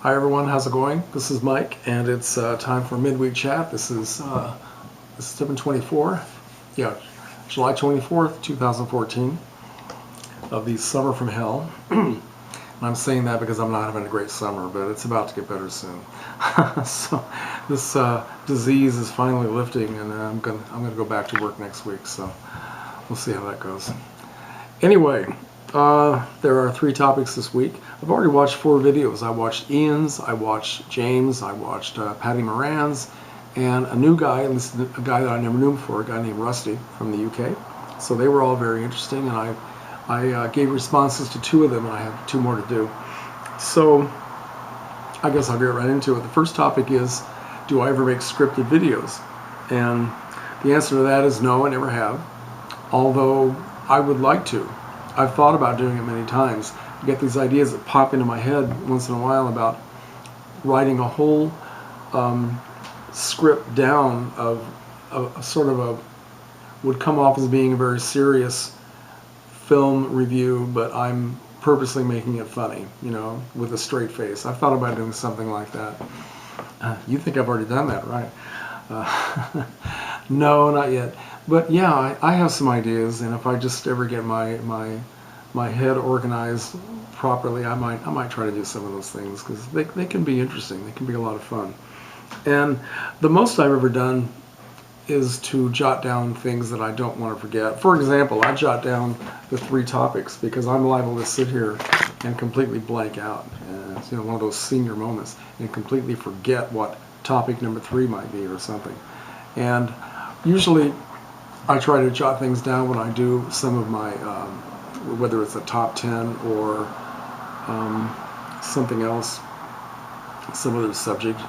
Hi everyone, how's it going? This is Mike, and it's time for midweek chat. This is 7/24, yeah, July 24th, 2014, of the Summer from Hell. And I'm saying that because I'm not having a great summer, but it's about to get better soon. So this disease is finally lifting, and I'm gonna go back to work next week. So we'll see how that goes. Anyway. There are 3 topics this week. I've already watched 4 videos. I watched Ian's, I watched James, I watched Patty Moran's, and a new guy, at least a guy that I never knew before, a guy named Rusty from the UK. So they were all very interesting, and I gave responses to 2 of them, and I have 2 more to do. So I guess I'll get right into it. The first topic is, do I ever make scripted videos? And the answer to that is no, I never have, although I would like to. I've thought about doing it many times. I get these ideas that pop into my head once in a while about writing a whole script down of a sort of a, would come off as being a very serious film review, but I'm purposely making it funny, you know, with a straight face. I've thought about doing something like that. You think I've already done that, right? No, not yet. But yeah, I have some ideas, and if I just ever get my head organized properly, I might try to do some of those things, because they can be interesting. They can be a lot of fun. And the most I've ever done is to jot down things that I don't want to forget. For example, I jot down the 3 topics because I'm liable to sit here and completely blank out. And it's, you know, one of those senior moments, and completely forget what topic number 3 might be or something. And usually I try to jot things down when I do some of my, whether it's a top 10 or something else, some other subject.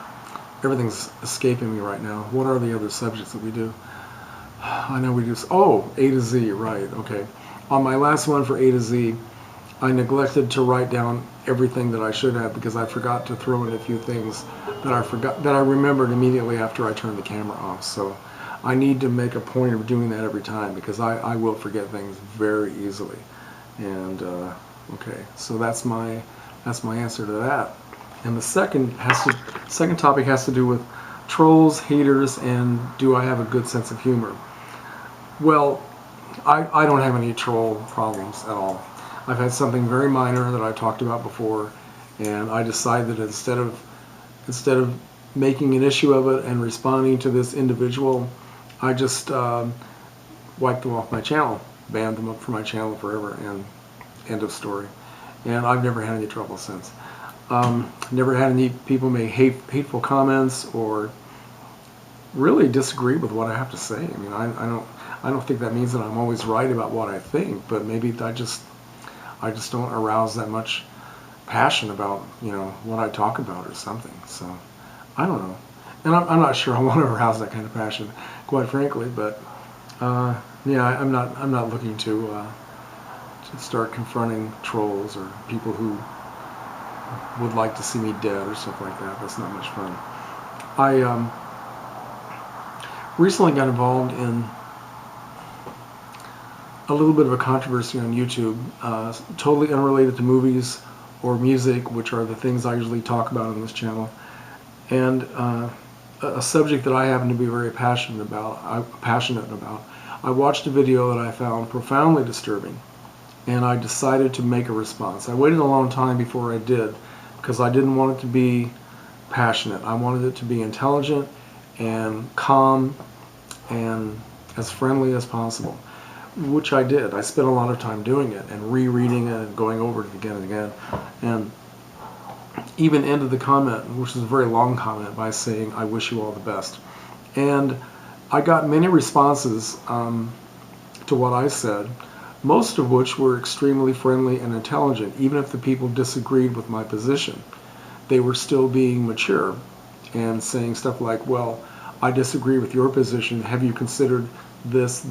Everything's escaping me right now. What are the other subjects that we do? I know we do, oh, A to Z, right, okay. On my last one for A to Z, I neglected to write down everything that I should have because I forgot to throw in a few things that I remembered immediately after I turned the camera off. So I need to make a point of doing that every time, because I will forget things very easily. And okay, so that's my answer to that. And the second topic has to do with trolls, haters, and do I have a good sense of humor? Well, I don't have any troll problems at all. I've had something very minor that I talked about before, and I decided that instead of making an issue of it and responding to this individual, I just wiped them off my channel, banned them up from my channel forever, and end of story. And I've never had any trouble since. Never had any people make hateful comments or really disagree with what I have to say. I mean, I don't think that means that I'm always right about what I think, but maybe I just don't arouse that much passion about, you know, what I talk about or something. So I don't know. And I'm not sure I want to arouse that kind of passion, quite frankly. But yeah, I'm not looking to start confronting trolls or people who would like to see me dead or stuff like that. That's not much fun. I recently got involved in a little bit of a controversy on YouTube, totally unrelated to movies or music, which are the things I usually talk about on this channel, and a subject that I happen to be very passionate about. I watched a video that I found profoundly disturbing, and I decided to make a response. I waited a long time before I did, because I didn't want it to be passionate. I wanted it to be intelligent and calm and as friendly as possible, which I did. I spent a lot of time doing it and rereading it and going over it again and again, and even ended the comment, which is a very long comment, by saying, "I wish you all the best." And I got many responses to what I said, most of which were extremely friendly and intelligent. Even if the people disagreed with my position, they were still being mature and saying stuff like, "Well, I disagree with your position. Have you considered this,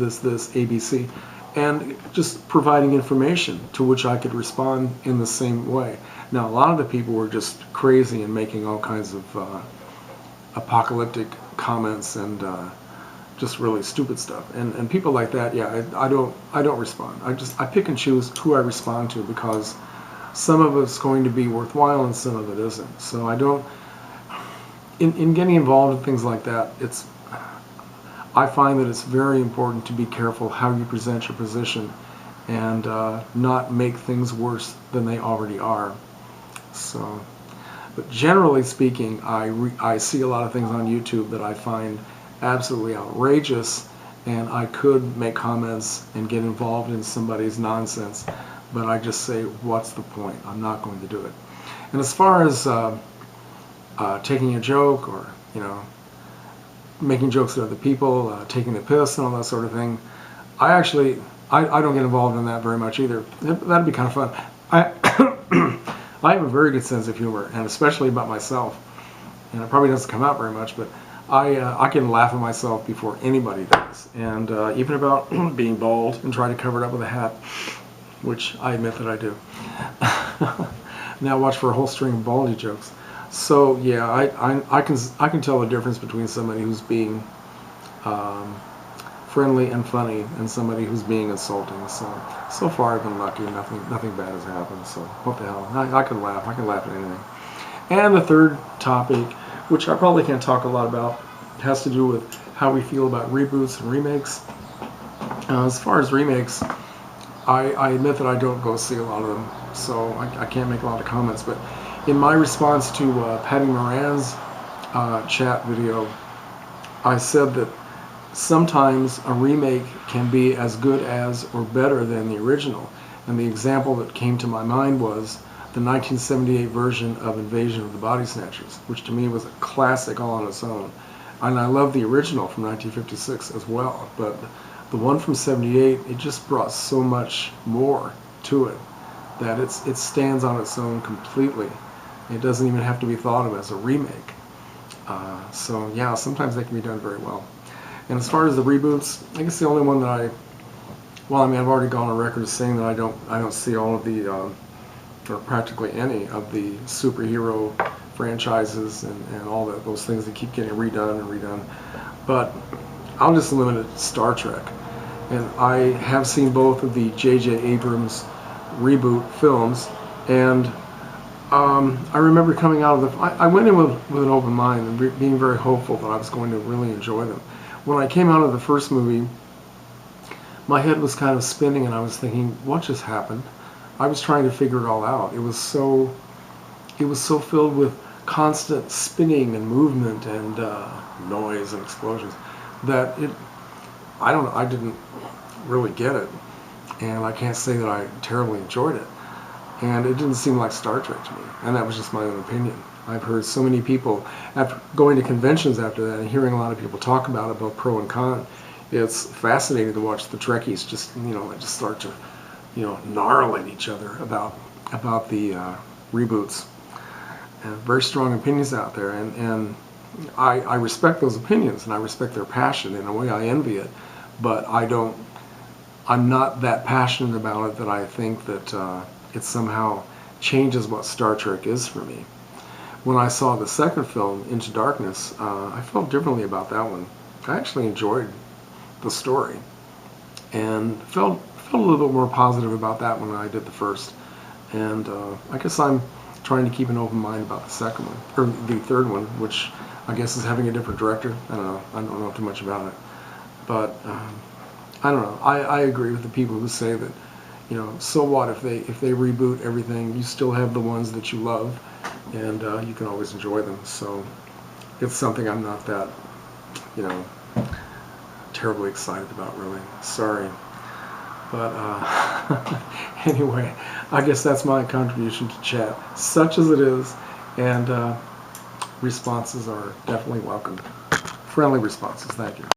ABC?" And just providing information to which I could respond in the same way. Now, a lot of the people were just crazy and making all kinds of apocalyptic comments and just really stupid stuff. And people like that, yeah, I don't respond. I pick and choose who I respond to, because some of it's going to be worthwhile and some of it isn't. So I don't, in getting involved in things like that, I find that it's very important to be careful how you present your position and not make things worse than they already are. So, but generally speaking, I see a lot of things on YouTube that I find absolutely outrageous, and I could make comments and get involved in somebody's nonsense, but I just say, what's the point? I'm not going to do it. And as far as taking a joke or, making jokes at other people, taking the piss and all that sort of thing, I don't get involved in that very much either. That'd be kind of fun. I have a very good sense of humor, and especially about myself. And it probably doesn't come out very much, but I can laugh at myself before anybody does. And even about being bald and trying to cover it up with a hat, which I admit that I do. Now watch for a whole string of baldy jokes. So yeah, I can tell the difference between somebody who's being friendly and funny and somebody who's being insulting. So far I've been lucky. Nothing bad has happened. So what the hell? I can laugh. I can laugh at anything. And the third topic, which I probably can't talk a lot about, has to do with how we feel about reboots and remakes. As far as remakes, I admit that I don't go see a lot of them, so I can't make a lot of comments. But in my response to Patty Moran's chat video, I said that sometimes a remake can be as good as or better than the original. And the example that came to my mind was the 1978 version of Invasion of the Body Snatchers, which to me was a classic all on its own. And I love the original from 1956 as well, but the one from 78, it just brought so much more to it that it stands on its own completely. It doesn't even have to be thought of as a remake. So yeah, sometimes they can be done very well. And as far as the reboots, I guess the only one that I've already gone on record as saying that I don't see all of the, or practically any of the superhero franchises and all those things that keep getting redone and redone. But I'll just limit it to Star Trek. And I have seen both of the J.J. Abrams reboot films, and I remember coming out of I went in with an open mind and being very hopeful that I was going to really enjoy them. When I came out of the first movie, my head was kind of spinning and I was thinking, what just happened? I was trying to figure it all out. It was so filled with constant spinning and movement and noise and explosions that I didn't really get it. And I can't say that I terribly enjoyed it. And it didn't seem like Star Trek to me. And that was just my own opinion. I've heard so many people, after going to conventions after that and hearing a lot of people talk about it, both pro and con, it's fascinating to watch the Trekkies just start to, gnarl at each other about the reboots. And very strong opinions out there, and I respect those opinions and I respect their passion. In a way, I envy it, but I'm not that passionate about it that I think that it somehow changes what Star Trek is for me. When I saw the second film, Into Darkness, I felt differently about that one. I actually enjoyed the story and felt a little bit more positive about that one than I did the first. And I guess I'm trying to keep an open mind about the second one, or the third one, which I guess is having a different director. I don't know too much about it. But I don't know. I agree with the people who say that, so what if they reboot everything? You still have the ones that you love, and you can always enjoy them. So it's something I'm not that, terribly excited about, really. Sorry. But anyway, I guess that's my contribution to chat, such as it is, and responses are definitely welcome. Friendly responses. Thank you.